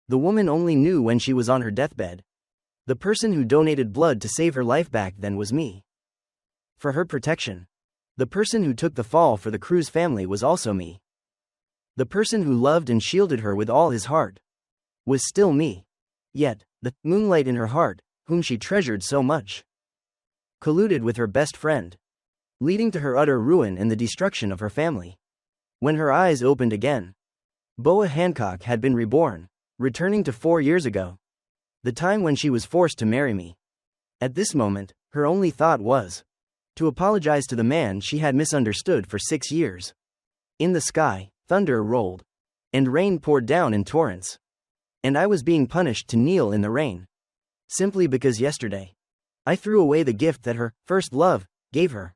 The woman only knew when she was on her deathbed. The person who donated blood to save her life back then was me. For her protection. The person who took the fall for the Cruz family was also me. The person who loved and shielded her with all his heart was still me. Yet, the moonlight in her heart, whom she treasured so much, colluded with her best friend, leading to her utter ruin and the destruction of her family. When her eyes opened again, Boa Hancock had been reborn, returning to 4 years ago, the time when she was forced to marry me. At this moment, her only thought was to apologize to the man she had misunderstood for 6 years. In the sky, thunder rolled, and rain poured down in torrents. And I was being punished to kneel in the rain, simply because yesterday I threw away the gift that her first love gave her.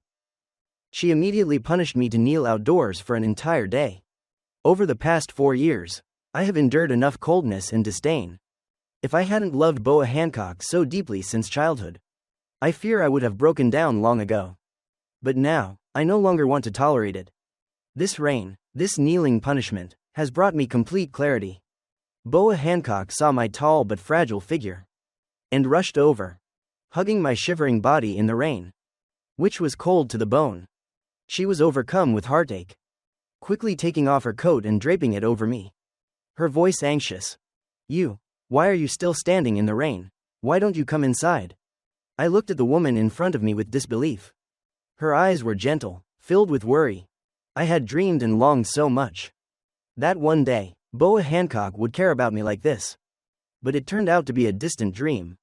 She immediately punished me to kneel outdoors for an entire day. Over the past 4 years, I have endured enough coldness and disdain. If I hadn't loved Boa Hancock so deeply since childhood, I fear I would have broken down long ago. But now, I no longer want to tolerate it. This rain, this kneeling punishment, has brought me complete clarity. Boa Hancock saw my tall but fragile figure and rushed over, hugging my shivering body in the rain, which was cold to the bone. She was overcome with heartache, quickly taking off her coat and draping it over me. Her voice anxious. Why are you still standing in the rain? Why don't you come inside? I looked at the woman in front of me with disbelief. Her eyes were gentle, filled with worry. I had dreamed and longed so much that one day, Boa Hancock would care about me like this. But it turned out to be a distant dream.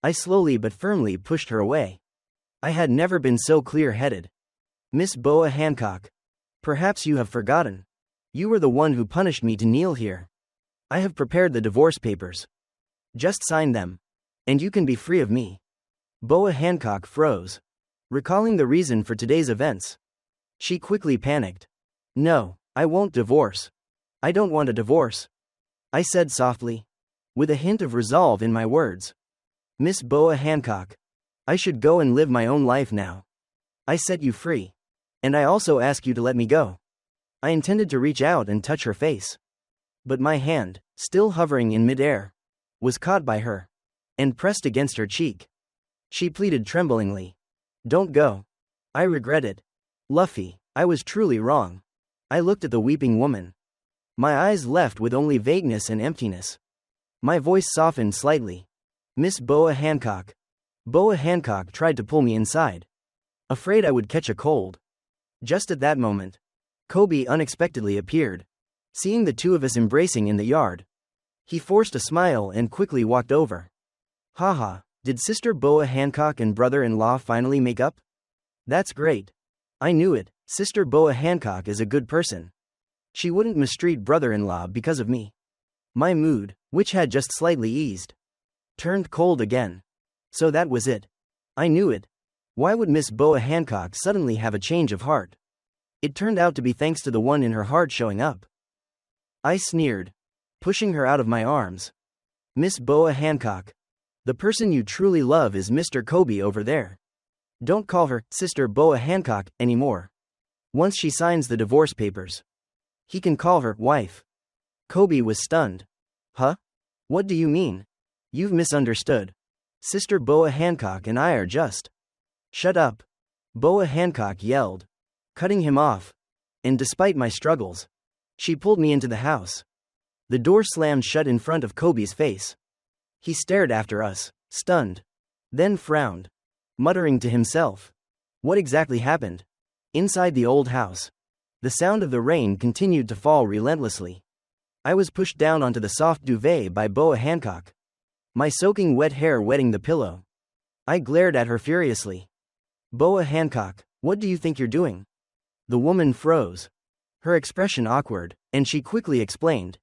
I slowly but firmly pushed her away. I had never been so clear-headed. Miss Boa Hancock, perhaps you have forgotten. You were the one who punished me to kneel here. I have prepared the divorce papers. Just sign them, and you can be free of me. Boa Hancock froze, recalling the reason for today's events. She quickly panicked. No, I won't divorce. I don't want a divorce, I said softly, with a hint of resolve in my words. Miss Boa Hancock, I should go and live my own life now. I set you free. And I also ask you to let me go. I intended to reach out and touch her face. But my hand, still hovering in midair, was caught by her and pressed against her cheek. She pleaded tremblingly. Don't go. I regret it. Luffy, I was truly wrong. I looked at the weeping woman. My eyes left with only vagueness and emptiness. My voice softened slightly. Miss Boa Hancock. Boa Hancock tried to pull me inside, afraid I would catch a cold. Just at that moment, Kobe unexpectedly appeared. Seeing the two of us embracing in the yard, he forced a smile and quickly walked over. Haha, did Sister Boa Hancock and brother-in-law finally make up? That's great. I knew it. Sister Boa Hancock is a good person. She wouldn't mistreat brother-in-law because of me. My mood, which had just slightly eased, turned cold again. So that was it. I knew it. Why would Miss Boa Hancock suddenly have a change of heart? It turned out to be thanks to the one in her heart showing up. I sneered, pushing her out of my arms. Miss Boa Hancock, the person you truly love is Mr. Kobe over there. Don't call her Sister Boa Hancock anymore. Once she signs the divorce papers, he can call her wife. Kobe was stunned. Huh? What do you mean? You've misunderstood. Sister Boa Hancock and I are just. Shut up. Boa Hancock yelled, cutting him off. And despite my struggles, she pulled me into the house. The door slammed shut in front of Kobe's face. He stared after us, stunned, then frowned, muttering to himself. What exactly happened? Inside the old house, the sound of the rain continued to fall relentlessly. I was pushed down onto the soft duvet by Boa Hancock, my soaking wet hair wetting the pillow. I glared at her furiously. Boa Hancock, what do you think you're doing? The woman froze, her expression awkward, and she quickly explained.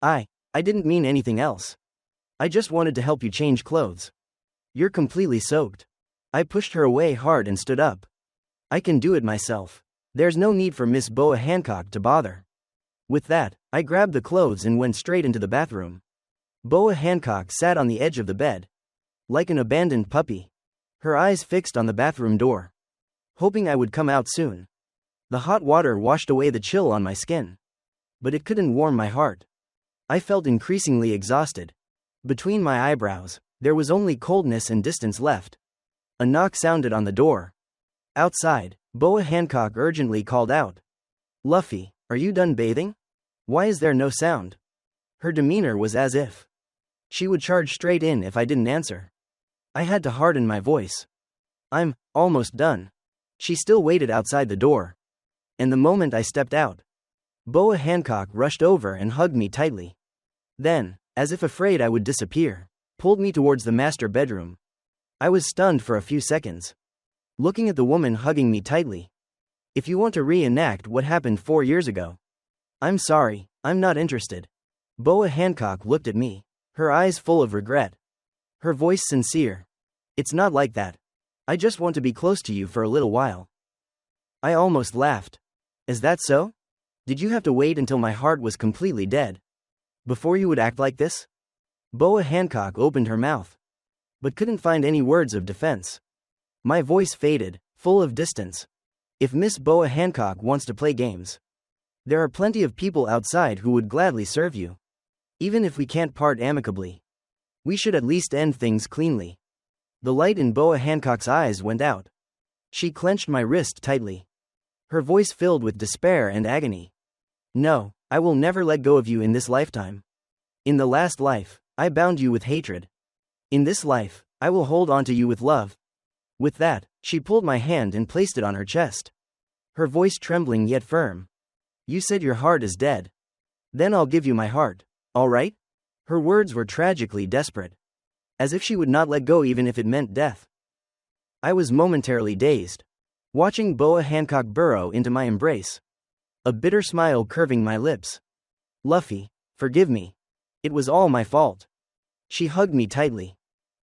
I didn't mean anything else. I just wanted to help you change clothes. You're completely soaked. I pushed her away hard and stood up. I can do it myself. There's no need for Miss Boa Hancock to bother. With that, I grabbed the clothes and went straight into the bathroom. Boa Hancock sat on the edge of the bed, like an abandoned puppy, her eyes fixed on the bathroom door, hoping I would come out soon. The hot water washed away the chill on my skin, but it couldn't warm my heart. I felt increasingly exhausted. Between my eyebrows, there was only coldness and distance left. A knock sounded on the door. Outside, Boa Hancock urgently called out. Luffy, are you done bathing? Why is there no sound? Her demeanor was as if she would charge straight in if I didn't answer. I had to harden my voice. I'm almost done. She still waited outside the door. And the moment I stepped out, Boa Hancock rushed over and hugged me tightly. Then, as if afraid I would disappear, pulled me towards the master bedroom. I was stunned for a few seconds, looking at the woman hugging me tightly. If you want to reenact what happened 4 years ago. I'm sorry, I'm not interested. Boa Hancock looked at me, her eyes full of regret. Her voice sincere. It's not like that. I just want to be close to you for a little while. I almost laughed. Is that so? Did you have to wait until my heart was completely dead before you would act like this? Boa Hancock opened her mouth, but couldn't find any words of defense. My voice faded, full of distance. If Miss Boa Hancock wants to play games, there are plenty of people outside who would gladly serve you. Even if we can't part amicably, we should at least end things cleanly. The light in Boa Hancock's eyes went out. She clenched my wrist tightly, her voice filled with despair and agony. No, I will never let go of you in this lifetime. In the last life, I bound you with hatred. In this life, I will hold on to you with love. With that, she pulled my hand and placed it on her chest, her voice trembling yet firm. You said your heart is dead. Then I'll give you my heart, all right? Her words were tragically desperate, as if she would not let go even if it meant death. I was momentarily dazed, watching Boa Hancock burrow into my embrace, a bitter smile curving my lips. Luffy, forgive me. It was all my fault. She hugged me tightly.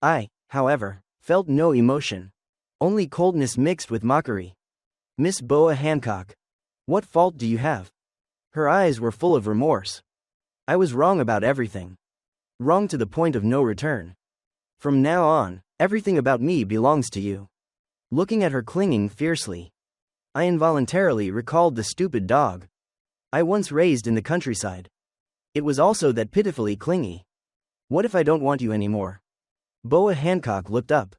I, however, felt no emotion, only coldness mixed with mockery. Miss Boa Hancock, what fault do you have? Her eyes were full of remorse. I was wrong about everything. Wrong to the point of no return. From now on, everything about me belongs to you. Looking at her clinging fiercely, I involuntarily recalled the stupid dog I once raised in the countryside. It was also that pitifully clingy. What if I don't want you anymore? Boa Hancock looked up.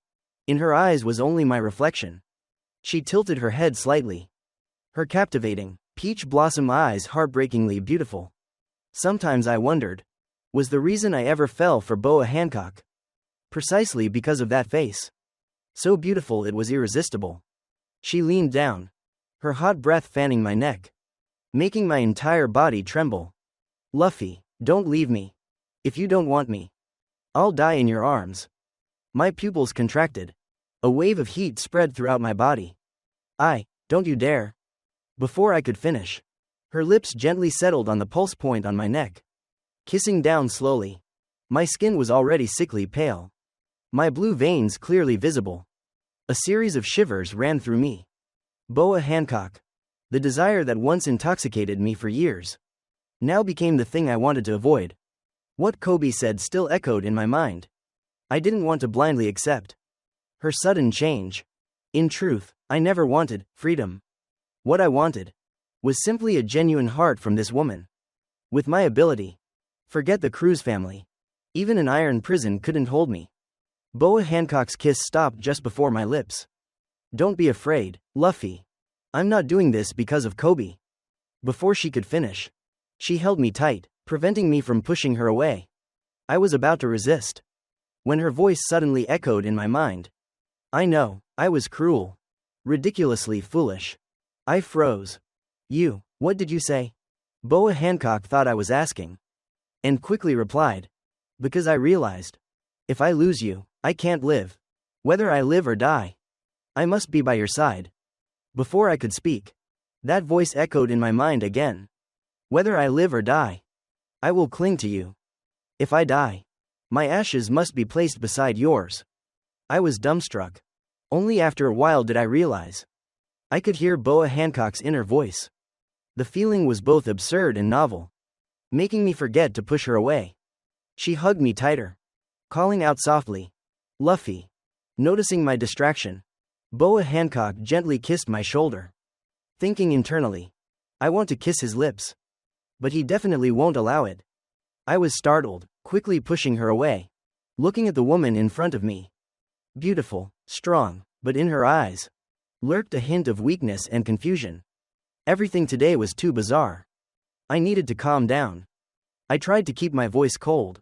In her eyes was only my reflection. She tilted her head slightly, her captivating, peach blossom eyes heartbreakingly beautiful. Sometimes I wondered, was the reason I ever fell for Boa Hancock precisely because of that face? So beautiful it was irresistible. She leaned down, her hot breath fanning my neck, making my entire body tremble. Luffy, don't leave me. If you don't want me, I'll die in your arms. My pupils contracted. A wave of heat spread throughout my body. Don't you dare. Before I could finish, her lips gently settled on the pulse point on my neck, kissing down slowly. My skin was already sickly pale, my blue veins clearly visible. A series of shivers ran through me. Boa Hancock, the desire that once intoxicated me for years, now became the thing I wanted to avoid. What Kobe said still echoed in my mind. I didn't want to blindly accept her sudden change. In truth, I never wanted freedom. What I wanted was simply a genuine heart from this woman. With my ability, forget the Cruz family. Even an iron prison couldn't hold me. Boa Hancock's kiss stopped just before my lips. Don't be afraid, Luffy. I'm not doing this because of Kobe. Before she could finish, she held me tight, preventing me from pushing her away. I was about to resist, when her voice suddenly echoed in my mind. I know, I was cruel, ridiculously foolish. I froze. What did you say? Boa Hancock thought I was asking, and quickly replied, because I realized, if I lose you, I can't live. Whether I live or die, I must be by your side. Before I could speak, that voice echoed in my mind again. Whether I live or die, I will cling to you. If I die, my ashes must be placed beside yours. I was dumbstruck. Only after a while did I realize I could hear Boa Hancock's inner voice. The feeling was both absurd and novel, making me forget to push her away. She hugged me tighter, calling out softly, Luffy. Noticing my distraction, Boa Hancock gently kissed my shoulder. Thinking internally, I want to kiss his lips, but he definitely won't allow it. I was startled, quickly pushing her away. Looking at the woman in front of me. Beautiful, strong, but in her eyes lurked a hint of weakness and confusion. Everything today was too bizarre. I needed to calm down. I tried to keep my voice cold.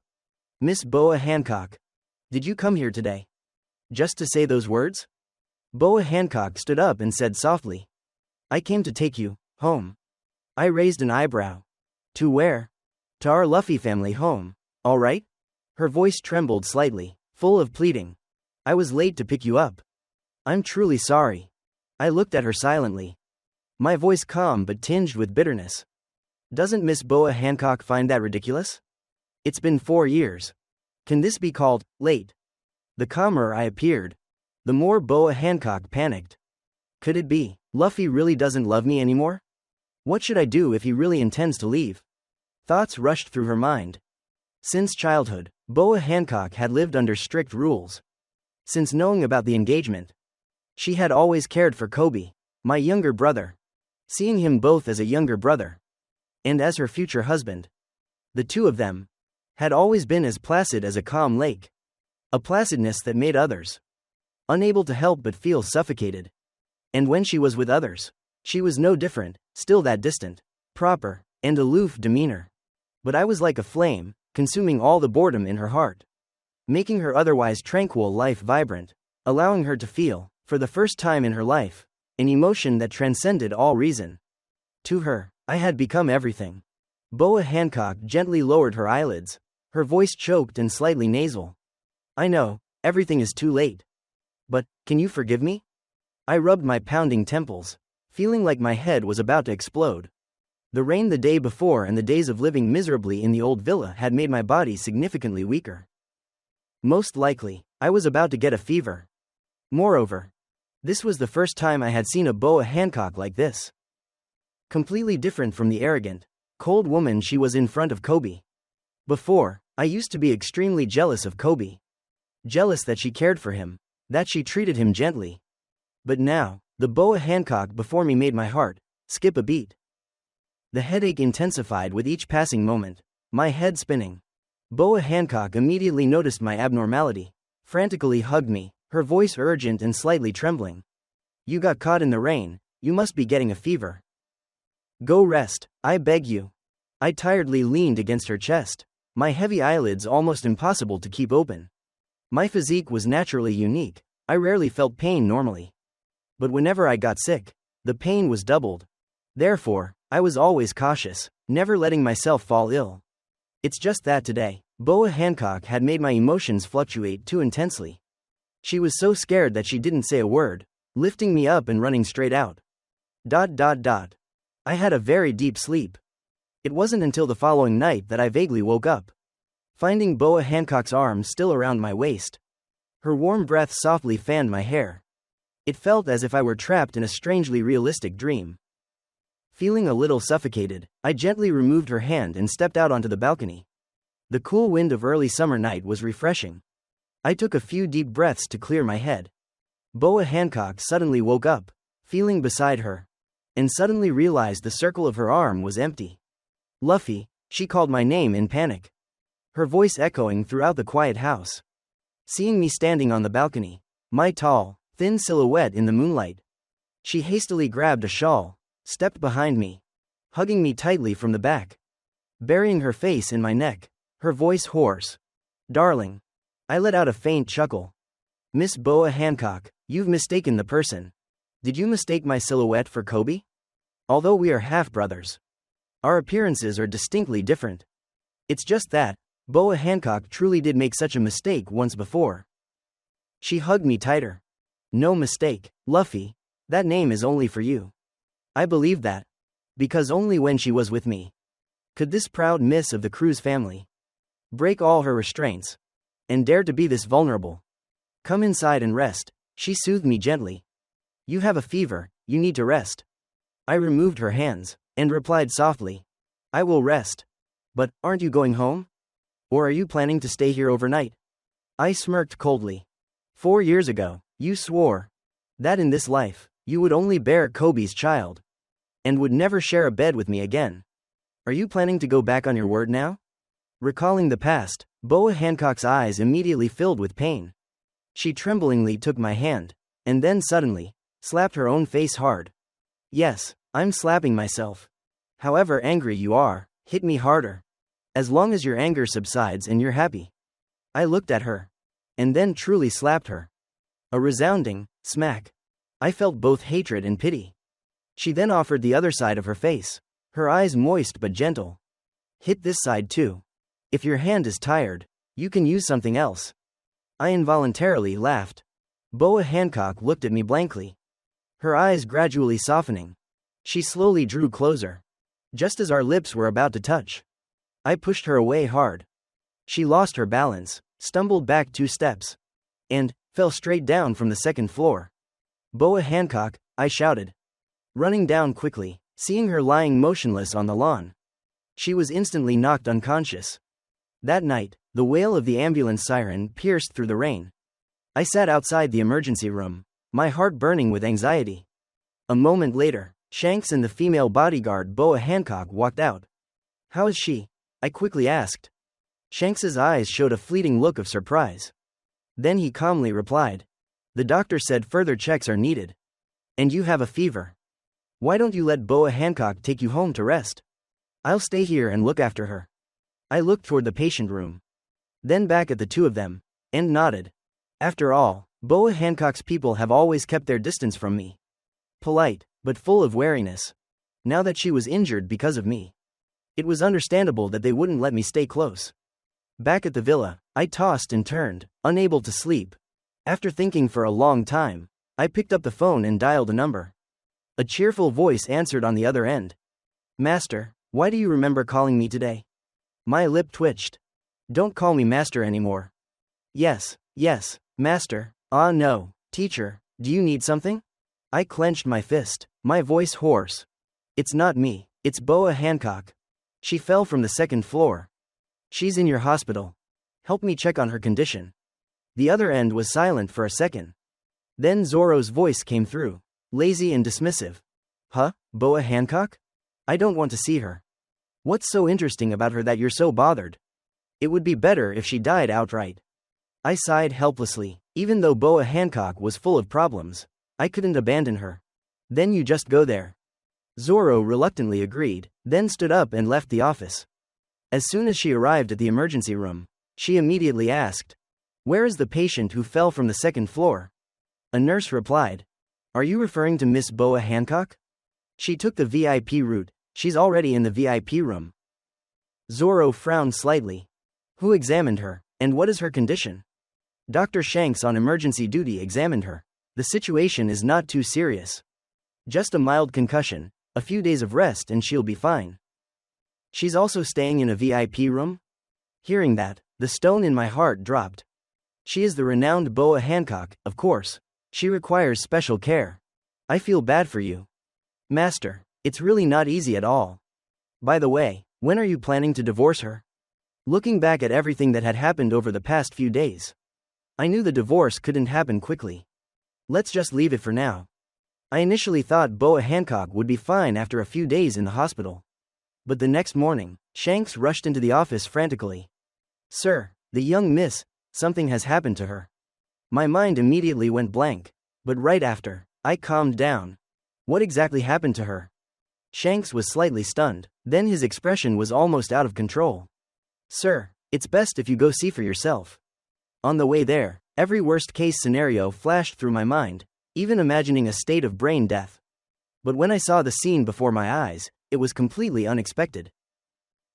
Miss Boa Hancock. Did you come here today? Just to say those words? Boa Hancock stood up and said softly. I came to take you home. I raised an eyebrow. To where? To our Luffy family home, all right? Her voice trembled slightly, full of pleading. I was late to pick you up. I'm truly sorry. I looked at her silently. My voice calm but tinged with bitterness. Doesn't Miss Boa Hancock find that ridiculous? It's been 4 years. Can this be called late? The calmer I appeared, the more Boa Hancock panicked. Could it be Luffy really doesn't love me anymore? What should I do if he really intends to leave? Thoughts rushed through her mind. Since childhood, Boa Hancock had lived under strict rules. Since knowing about the engagement, she had always cared for Kobe, my younger brother, seeing him both as a younger brother and as her future husband. The two of them had always been as placid as a calm lake, a placidness that made others unable to help but feel suffocated. And when she was with others, she was no different, still that distant, proper, and aloof demeanor. But I was like a flame, consuming all the boredom in her heart, making her otherwise tranquil life vibrant, allowing her to feel, for the first time in her life, an emotion that transcended all reason. To her, I had become everything. Boa Hancock gently lowered her eyelids, her voice choked and slightly nasal. I know, everything is too late. But, can you forgive me? I rubbed my pounding temples, feeling like my head was about to explode. The rain the day before and the days of living miserably in the old villa had made my body significantly weaker. Most likely, I was about to get a fever. Moreover, this was the first time I had seen a Boa Hancock like this. Completely different from the arrogant, cold woman she was in front of Kobe. Before, I used to be extremely jealous of Kobe. Jealous that she cared for him, that she treated him gently. But now, the Boa Hancock before me made my heart skip a beat. The headache intensified with each passing moment, my head spinning. Boa Hancock immediately noticed my abnormality, frantically hugged me, her voice urgent and slightly trembling. You got caught in the rain, you must be getting a fever. Go rest, I beg you. I tiredly leaned against her chest, my heavy eyelids almost impossible to keep open. My physique was naturally unique, I rarely felt pain normally. But whenever I got sick, the pain was doubled. Therefore, I was always cautious, never letting myself fall ill. It's just that today, Boa Hancock had made my emotions fluctuate too intensely. She was so scared that she didn't say a word, lifting me up and running straight out. I had a very deep sleep. It wasn't until the following night that I vaguely woke up, finding Boa Hancock's arms still around my waist. Her warm breath softly fanned my hair. It felt as if I were trapped in a strangely realistic dream. Feeling a little suffocated, I gently removed her hand and stepped out onto the balcony. The cool wind of early summer night was refreshing. I took a few deep breaths to clear my head. Boa Hancock suddenly woke up, feeling beside her, and suddenly realized the circle of her arm was empty. Luffy, she called my name in panic, her voice echoing throughout the quiet house. Seeing me standing on the balcony, my tall, thin silhouette in the moonlight, she hastily grabbed a shawl, stepped behind me, hugging me tightly from the back, burying her face in my neck, her voice hoarse. Darling. I let out a faint chuckle. Miss Boa Hancock, you've mistaken the person. Did you mistake my silhouette for Kobe? Although we are half-brothers, our appearances are distinctly different. It's just that, Boa Hancock truly did make such a mistake once before. She hugged me tighter. No mistake, Luffy, that name is only for you. I believe that, because only when she was with me could this proud miss of the Cruz family break all her restraints and dare to be this vulnerable. Come inside and rest, she soothed me gently. You have a fever, you need to rest. I removed her hands and replied softly, I will rest. But, aren't you going home? Or are you planning to stay here overnight? I smirked coldly. 4 years ago, you swore that in this life, you would only bear Kobe's child and would never share a bed with me again. Are you planning to go back on your word now? Recalling the past, Boa Hancock's eyes immediately filled with pain. She tremblingly took my hand, and then suddenly, slapped her own face hard. Yes, I'm slapping myself. However angry you are, hit me harder. As long as your anger subsides and you're happy. I looked at her. And then truly slapped her. A resounding smack. I felt both hatred and pity. She then offered the other side of her face, her eyes moist but gentle. Hit this side too. If your hand is tired, you can use something else. I involuntarily laughed. Boa Hancock looked at me blankly. Her eyes gradually softening. She slowly drew closer. Just as our lips were about to touch, I pushed her away hard. She lost her balance, stumbled back 2 steps, and fell straight down from the 2nd floor. Boa Hancock, I shouted. Running down quickly, seeing her lying motionless on the lawn. She was instantly knocked unconscious. That night, the wail of the ambulance siren pierced through the rain. I sat outside the emergency room, my heart burning with anxiety. A moment later, Shanks and the female bodyguard Boa Hancock walked out. How is she? I quickly asked. Shanks's eyes showed a fleeting look of surprise. Then he calmly replied. The doctor said further checks are needed. And you have a fever. Why don't you let Boa Hancock take you home to rest? I'll stay here and look after her. I looked toward the patient room. Then back at the 2 of them, and nodded. After all, Boa Hancock's people have always kept their distance from me. Polite, but full of wariness. Now that she was injured because of me, it was understandable that they wouldn't let me stay close. Back at the villa, I tossed and turned, unable to sleep. After thinking for a long time, I picked up the phone and dialed a number. A cheerful voice answered on the other end. Master, why do you remember calling me today? My lip twitched. Don't call me master anymore. Yes, master. Ah no, teacher, do you need something? I clenched my fist, my voice hoarse. It's not me, it's Boa Hancock. She fell from the 2nd floor. She's in your hospital. Help me check on her condition. The other end was silent for a second. Then Zorro's voice came through, lazy and dismissive. Huh, Boa Hancock? I don't want to see her. What's so interesting about her that you're so bothered? It would be better if she died outright. I sighed helplessly. Even though Boa Hancock was full of problems, I couldn't abandon her. Then you just go there. Zorro reluctantly agreed, then stood up and left the office. As soon as she arrived at the emergency room, she immediately asked, Where is the patient who fell from the 2nd floor? A nurse replied, Are you referring to Miss Boa Hancock? She took the VIP route. She's already in the VIP room. Zorro frowned slightly. Who examined her, and what is her condition? Dr. Shanks on emergency duty examined her. The situation is not too serious. Just a mild concussion, a few days of rest and she'll be fine. She's also staying in a VIP room? Hearing that, the stone in my heart dropped. She is the renowned Boa Hancock, of course. She requires special care. I feel bad for you. Master, it's really not easy at all. By the way, when are you planning to divorce her? Looking back at everything that had happened over the past few days, I knew the divorce couldn't happen quickly. Let's just leave it for now. I initially thought Boa Hancock would be fine after a few days in the hospital. But the next morning, Shanks rushed into the office frantically. Sir, the young miss, something has happened to her. My mind immediately went blank, but right after, I calmed down. What exactly happened to her? Shanks was slightly stunned, then his expression was almost out of control. Sir, it's best if you go see for yourself. On the way there, every worst-case scenario flashed through my mind, even imagining a state of brain death. But when I saw the scene before my eyes, it was completely unexpected.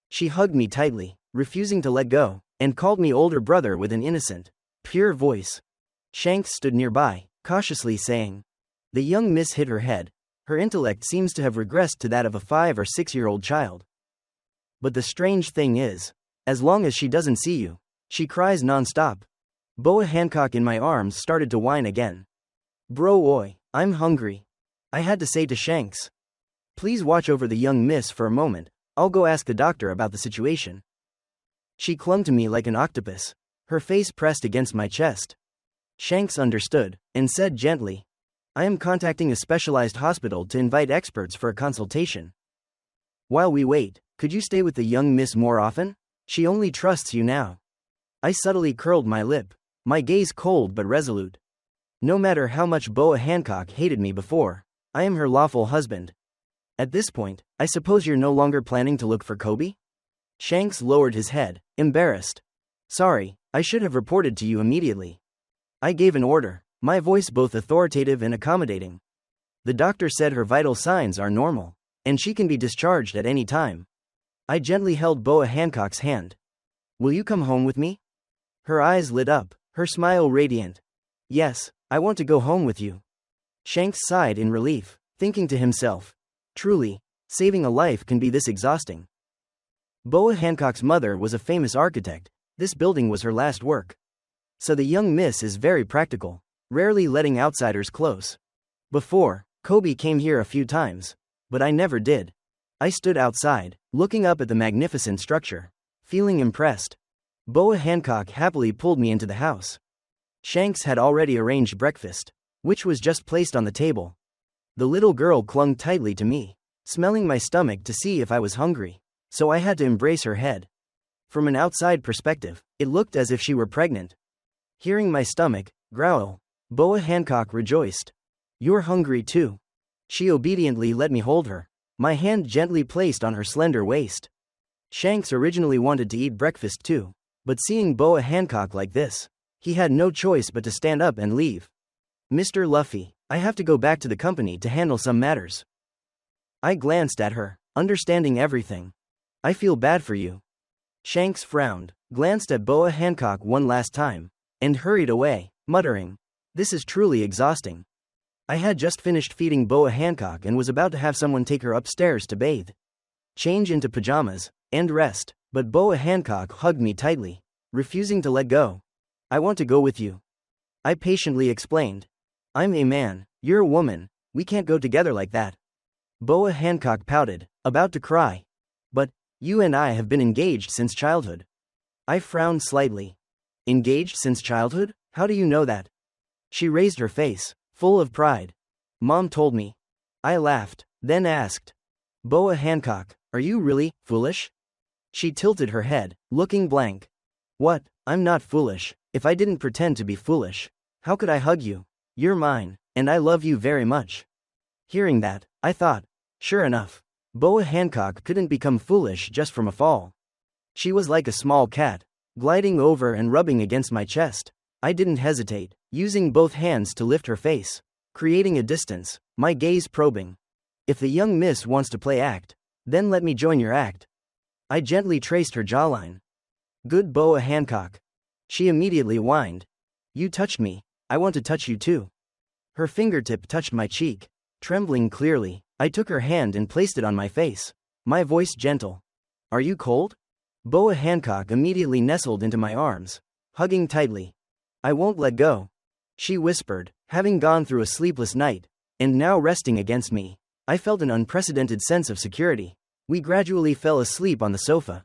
She hugged me tightly, refusing to let go, and called me older brother with an innocent, pure voice. Shanks stood nearby, cautiously saying, The young miss hit her head. Her intellect seems to have regressed to that of a 5 or 6-year-old child. But the strange thing is, as long as she doesn't see you, she cries non-stop. Boa Hancock in my arms started to whine again. Bro oi, I'm hungry. I had to say to Shanks. Please watch over the young miss for a moment, I'll go ask the doctor about the situation. She clung to me like an octopus, her face pressed against my chest. Shanks understood, and said gently, I am contacting a specialized hospital to invite experts for a consultation. While we wait, could you stay with the young miss more often? She only trusts you now. I subtly curled my lip, my gaze cold but resolute. No matter how much Boa Hancock hated me before, I am her lawful husband. At this point, I suppose you're no longer planning to look for Kobe? Shanks lowered his head, embarrassed. Sorry, I should have reported to you immediately. I gave an order, my voice both authoritative and accommodating. The doctor said her vital signs are normal, and she can be discharged at any time. I gently held Boa Hancock's hand. Will you come home with me? Her eyes lit up, her smile radiant. Yes, I want to go home with you. Shanks sighed in relief, thinking to himself. Truly, saving a life can be this exhausting. Boa Hancock's mother was a famous architect. This building was her last work. So the young miss is very practical, rarely letting outsiders close. Before, Kobe came here a few times, but I never did. I stood outside, looking up at the magnificent structure, feeling impressed. Boa Hancock happily pulled me into the house. Shanks had already arranged breakfast, which was just placed on the table. The little girl clung tightly to me, smelling my stomach to see if I was hungry, so I had to embrace her head. From an outside perspective, it looked as if she were pregnant. Hearing my stomach growl, Boa Hancock rejoiced. You're hungry too. She obediently let me hold her, my hand gently placed on her slender waist. Shanks originally wanted to eat breakfast too, but seeing Boa Hancock like this, he had no choice but to stand up and leave. Mr. Luffy, I have to go back to the company to handle some matters. I glanced at her, understanding everything. I feel bad for you. Shanks frowned, glanced at Boa Hancock one last time, and hurried away, muttering, This is truly exhausting. I had just finished feeding Boa Hancock and was about to have someone take her upstairs to bathe, change into pajamas, and rest, but Boa Hancock hugged me tightly, refusing to let go. I want to go with you. I patiently explained. I'm a man, you're a woman, we can't go together like that. Boa Hancock pouted, about to cry. But, you and I have been engaged since childhood. I frowned slightly. Engaged since childhood? How do you know that? She raised her face, full of pride. Mom told me. I laughed, then asked. Boa Hancock, are you really foolish? She tilted her head, looking blank. What? I'm not foolish. If I didn't pretend to be foolish, how could I hug you? You're mine, and I love you very much. Hearing that, I thought, sure enough, Boa Hancock couldn't become foolish just from a fall. She was like a small cat, gliding over and rubbing against my chest. I didn't hesitate, using both hands to lift her face, creating a distance, my gaze probing. If the young miss wants to play act, then let me join your act. I gently traced her jawline. Good Boa Hancock. She immediately whined. You touched me, I want to touch you too. Her fingertip touched my cheek. Trembling clearly, I took her hand and placed it on my face, my voice gentle. Are you cold? Boa Hancock immediately nestled into my arms, hugging tightly. I won't let go. She whispered, having gone through a sleepless night, and now resting against me. I felt an unprecedented sense of security. We gradually fell asleep on the sofa.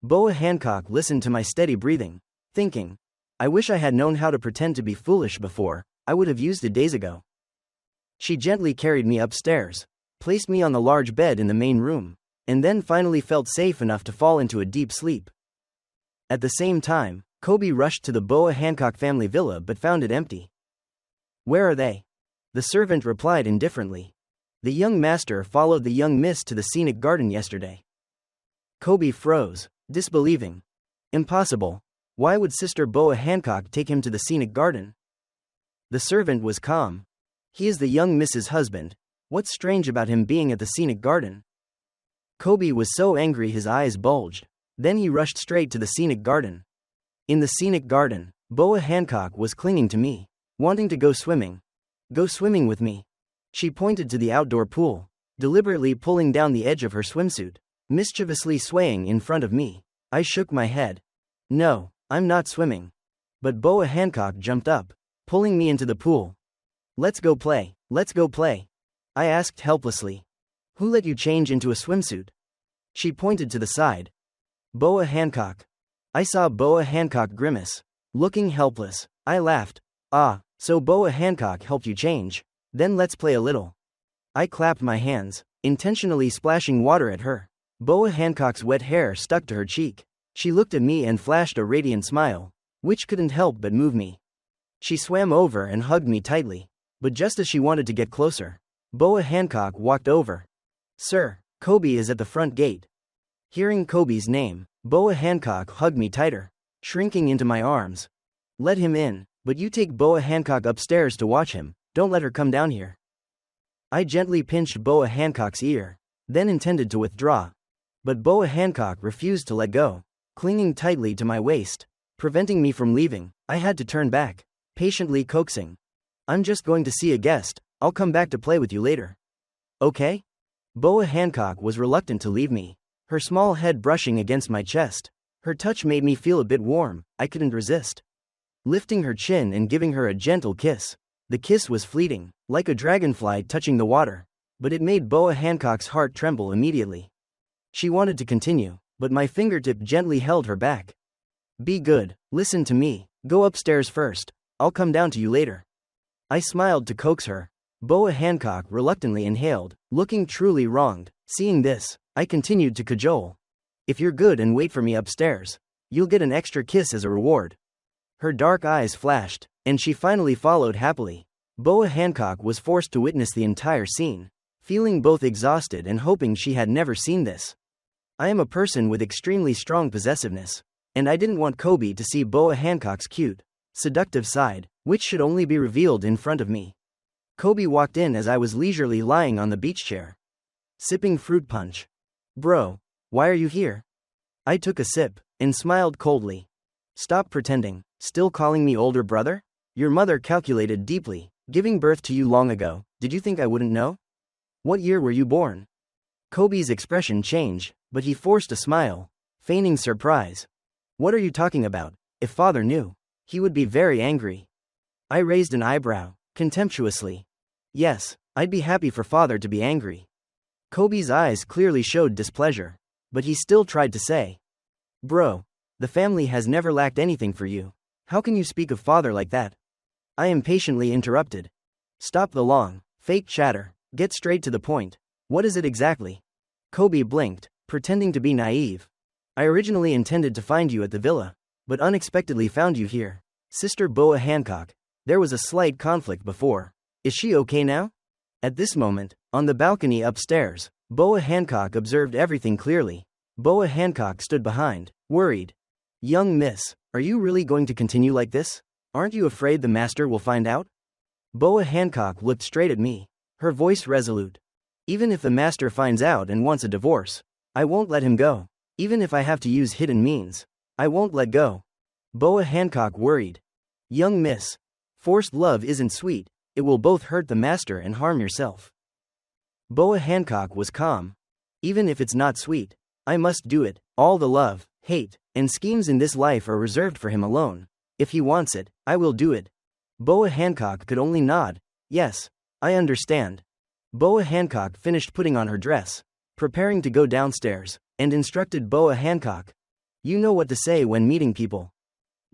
Boa Hancock listened to my steady breathing, thinking, I wish I had known how to pretend to be foolish before, I would have used it days ago. She gently carried me upstairs, placed me on the large bed in the main room, and then finally felt safe enough to fall into a deep sleep. At the same time, Kobe rushed to the Boa Hancock family villa but found it empty. Where are they? The servant replied indifferently. The young master followed the young miss to the scenic garden yesterday. Kobe froze, disbelieving. Impossible. Why would Sister Boa Hancock take him to the scenic garden? The servant was calm. He is the young miss's husband. What's strange about him being at the scenic garden? Kobe was so angry his eyes bulged. Then he rushed straight to the scenic garden. In the scenic garden, Boa Hancock was clinging to me, wanting to go swimming. Go swimming with me. She pointed to the outdoor pool, deliberately pulling down the edge of her swimsuit, mischievously swaying in front of me. I shook my head. No, I'm not swimming. But Boa Hancock jumped up, pulling me into the pool. Let's go play, let's go play. I asked helplessly. Who let you change into a swimsuit? She pointed to the side. Boa Hancock. I saw Boa Hancock grimace, looking helpless. I laughed. Ah, so Boa Hancock helped you change. Then let's play a little. I clapped my hands, intentionally splashing water at her. Boa Hancock's wet hair stuck to her cheek. She looked at me and flashed a radiant smile, which couldn't help but move me. She swam over and hugged me tightly, but just as she wanted to get closer, Boa Hancock walked over. "Sir, Kobe is at the front gate." Hearing Kobe's name, Boa Hancock hugged me tighter, shrinking into my arms. "Let him in, but you take Boa Hancock upstairs to watch him, don't let her come down here." I gently pinched Boa Hancock's ear, then intended to withdraw. But Boa Hancock refused to let go, clinging tightly to my waist, preventing me from leaving. I had to turn back, patiently coaxing. "I'm just going to see a guest, I'll come back to play with you later." "Okay?" Boa Hancock was reluctant to leave me, her small head brushing against my chest. Her touch made me feel a bit warm, I couldn't resist. Lifting her chin and giving her a gentle kiss. The kiss was fleeting, like a dragonfly touching the water, but it made Boa Hancock's heart tremble immediately. She wanted to continue, but my fingertip gently held her back. "Be good, listen to me, go upstairs first, I'll come down to you later." I smiled to coax her. Boa Hancock reluctantly inhaled, looking truly wronged. Seeing this, I continued to cajole. "If you're good and wait for me upstairs, you'll get an extra kiss as a reward." Her dark eyes flashed, and she finally followed happily. Boa Hancock was forced to witness the entire scene, feeling both exhausted and hoping she had never seen this. I am a person with extremely strong possessiveness, and I didn't want Kobe to see Boa Hancock's cute, seductive side, which should only be revealed in front of me. Kobe walked in as I was leisurely lying on the beach chair, sipping fruit punch. "Bro, why are you here?" I took a sip, and smiled coldly. "Stop pretending, still calling me older brother? Your mother calculated deeply, giving birth to you long ago, did you think I wouldn't know? What year were you born?" Kobe's expression changed, but he forced a smile, feigning surprise. "What are you talking about? If father knew, he would be very angry." I raised an eyebrow, contemptuously. "Yes, I'd be happy for father to be angry." Kobe's eyes clearly showed displeasure, but he still tried to say, "Bro, the family has never lacked anything for you. How can you speak of father like that?" I impatiently interrupted. "Stop the long, fake chatter, get straight to the point. What is it exactly?" Kobe blinked, pretending to be naive. "I originally intended to find you at the villa, but unexpectedly found you here. Sister Boa Hancock. There was a slight conflict before. Is she okay now?" At this moment, on the balcony upstairs, Boa Hancock observed everything clearly. Boa Hancock stood behind, worried. "Young miss, are you really going to continue like this? Aren't you afraid the master will find out?" Boa Hancock looked straight at me, her voice resolute. "Even if the master finds out and wants a divorce, I won't let him go. Even if I have to use hidden means, I won't let go." Boa Hancock worried. "Young miss, forced love isn't sweet, it will both hurt the master and harm yourself." Boa Hancock was calm. "Even if it's not sweet, I must do it. All the love, hate, and schemes in this life are reserved for him alone. If he wants it, I will do it." Boa Hancock could only nod. "Yes, I understand." Boa Hancock finished putting on her dress, preparing to go downstairs, and instructed Boa Hancock, "You know what to say when meeting people."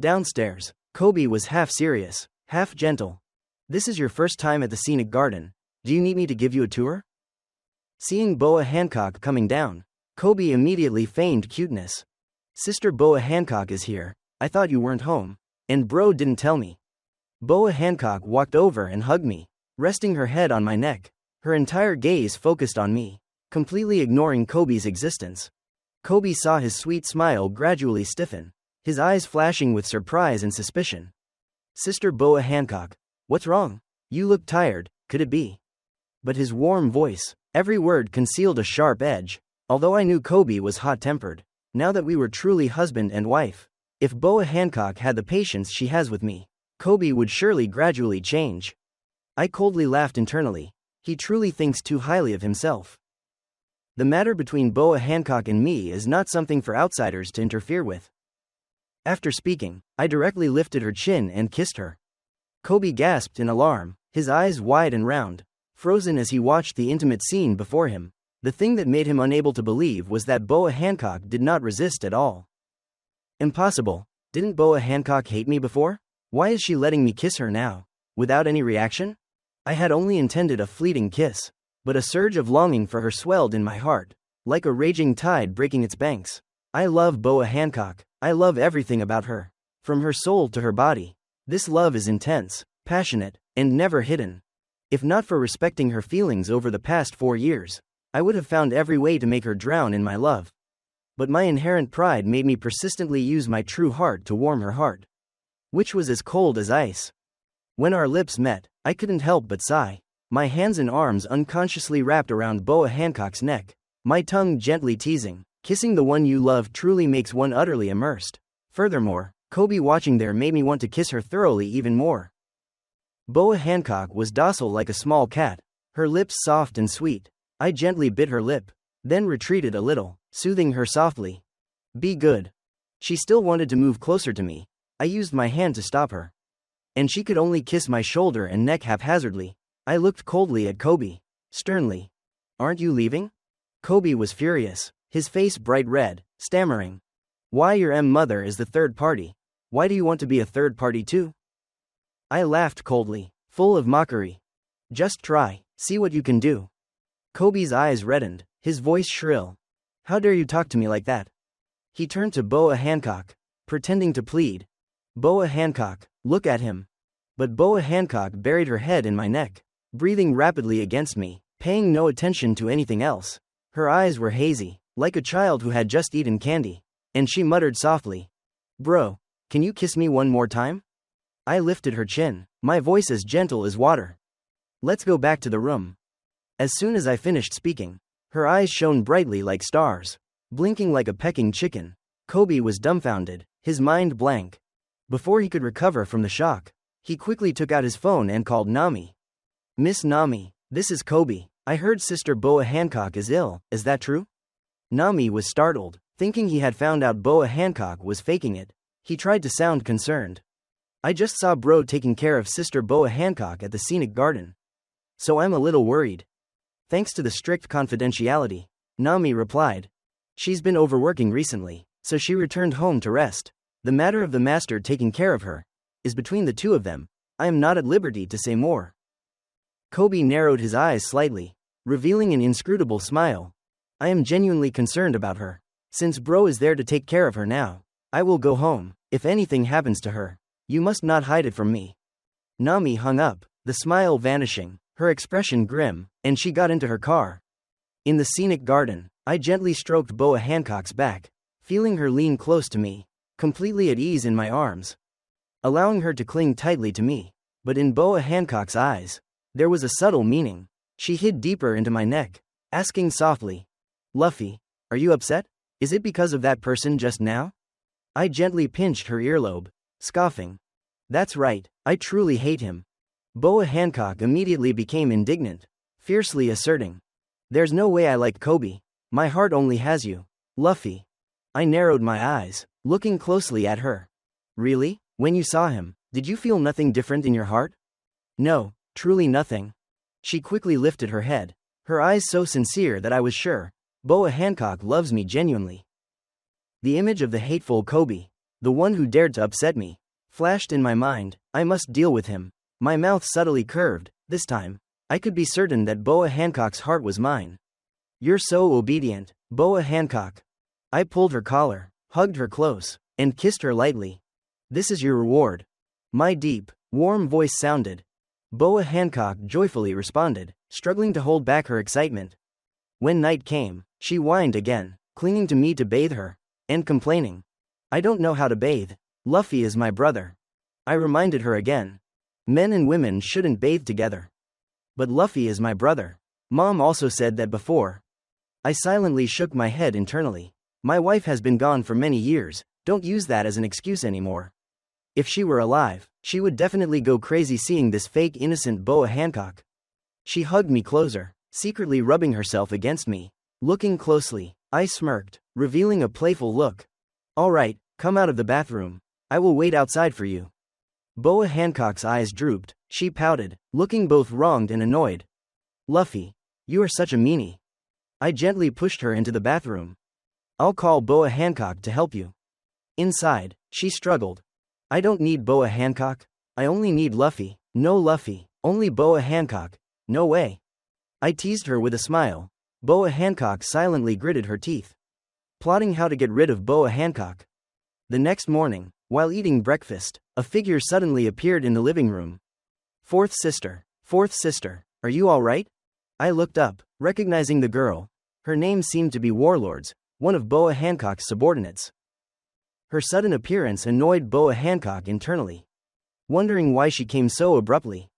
Downstairs, Kobe was half serious, half gentle. "This is your first time at the scenic garden. Do you need me to give you a tour?" Seeing Boa Hancock coming down, Kobe immediately feigned cuteness. "Sister Boa Hancock is here. I thought you weren't home. And bro didn't tell me." Boa Hancock walked over and hugged me, resting her head on my neck, her entire gaze focused on me, completely ignoring Kobe's existence. Kobe saw his sweet smile gradually stiffen, his eyes flashing with surprise and suspicion. "Sister Boa Hancock, what's wrong? You look tired, could it be?" But his warm voice, every word concealed a sharp edge. Although I knew Kobe was hot-tempered, now that we were truly husband and wife, if Boa Hancock had the patience she has with me, Kobe would surely gradually change. I coldly laughed internally. He truly thinks too highly of himself. The matter between Boa Hancock and me is not something for outsiders to interfere with. After speaking, I directly lifted her chin and kissed her. Kobe gasped in alarm, his eyes wide and round, frozen as he watched the intimate scene before him. The thing that made him unable to believe was that Boa Hancock did not resist at all. Impossible. Didn't Boa Hancock hate me before? Why is she letting me kiss her now, without any reaction? I had only intended a fleeting kiss, but a surge of longing for her swelled in my heart, like a raging tide breaking its banks. I love Boa Hancock. I love everything about her. From her soul to her body. This love is intense, passionate, and never hidden. If not for respecting her feelings over the past 4 years, I would have found every way to make her drown in my love. But my inherent pride made me persistently use my true heart to warm her heart, which was as cold as ice. When our lips met, I couldn't help but sigh. My hands and arms unconsciously wrapped around Boa Hancock's neck, my tongue gently teasing. Kissing the one you love truly makes one utterly immersed. Furthermore, Kobe watching there made me want to kiss her thoroughly even more. Boa Hancock was docile like a small cat, her lips soft and sweet. I gently bit her lip, then retreated a little, soothing her softly. Be good. She still wanted to move closer to me. I used my hand to stop her. And she could only kiss my shoulder and neck haphazardly. I looked coldly at Kobe, sternly. Aren't you leaving? Kobe was furious, his face bright red, stammering. Why your mother is the third party? Why do you want to be a third party too? I laughed coldly, full of mockery. Just try, see what you can do. Kobe's eyes reddened, his voice shrill. How dare you talk to me like that? He turned to Boa Hancock, pretending to plead. Boa Hancock, look at him. But Boa Hancock buried her head in my neck, breathing rapidly against me, paying no attention to anything else. Her eyes were hazy, like a child who had just eaten candy, and she muttered softly. Bro, can you kiss me one more time? I lifted her chin, my voice as gentle as water. Let's go back to the room. As soon as I finished speaking, her eyes shone brightly like stars, blinking like a pecking chicken. Kobe was dumbfounded, his mind blank. Before he could recover from the shock, he quickly took out his phone and called Nami. Miss Nami, this is Kobe. I heard Sister Boa Hancock is ill, is that true? Nami was startled, thinking he had found out Boa Hancock was faking it. He tried to sound concerned. I just saw bro taking care of Sister Boa Hancock at the scenic garden. So I'm a little worried. Thanks to the strict confidentiality, Nami replied. She's been overworking recently, so she returned home to rest. The matter of the master taking care of her is between the two of them. I am not at liberty to say more. Kobe narrowed his eyes slightly, revealing an inscrutable smile. I am genuinely concerned about her. Since bro is there to take care of her now, I will go home. If anything happens to her, you must not hide it from me. Nami hung up, the smile vanishing, her expression grim, and she got into her car. In the scenic garden, I gently stroked Boa Hancock's back, feeling her lean close to me, completely at ease in my arms, allowing her to cling tightly to me. But in Boa Hancock's eyes, there was a subtle meaning. She hid deeper into my neck, asking softly, Luffy, are you upset? Is it because of that person just now? I gently pinched her earlobe, scoffing. That's right, I truly hate him. Boa Hancock immediately became indignant, fiercely asserting. There's no way I like Kobe. My heart only has you, Luffy. I narrowed my eyes, looking closely at her. Really? When you saw him, did you feel nothing different in your heart? No, truly nothing. She quickly lifted her head, her eyes so sincere that I was sure Boa Hancock loves me genuinely. The image of the hateful Kobe, the one who dared to upset me, flashed in my mind. I must deal with him. My mouth subtly curved. This time, I could be certain that Boa Hancock's heart was mine. You're so obedient, Boa Hancock. I pulled her collar, hugged her close, and kissed her lightly. This is your reward. My deep, warm voice sounded. Boa Hancock joyfully responded, struggling to hold back her excitement. When night came, she whined again, clinging to me to bathe her, and complaining. I don't know how to bathe. Luffy is my brother. I reminded her again. Men and women shouldn't bathe together. But Luffy is my brother. Mom also said that before. I silently shook my head internally. My wife has been gone for many years, don't use that as an excuse anymore. If she were alive, she would definitely go crazy seeing this fake innocent Boa Hancock. She hugged me closer, secretly rubbing herself against me. Looking closely, I smirked, revealing a playful look. All right, come out of the bathroom. I will wait outside for you. Boa Hancock's eyes drooped, she pouted, looking both wronged and annoyed. Luffy, you are such a meanie. I gently pushed her into the bathroom. I'll call Boa Hancock to help you. Inside, she struggled. I don't need Boa Hancock. I only need Luffy. No Luffy, only Boa Hancock. No way. I teased her with a smile. Boa Hancock silently gritted her teeth. plotting how to get rid of Boa Hancock. The next morning, while eating breakfast, a figure suddenly appeared in the living room. Fourth sister, are you all right? I looked up, recognizing the girl. Her name seemed to be Warlords, one of Boa Hancock's subordinates. Her sudden appearance annoyed Boa Hancock internally, wondering why she came so abruptly.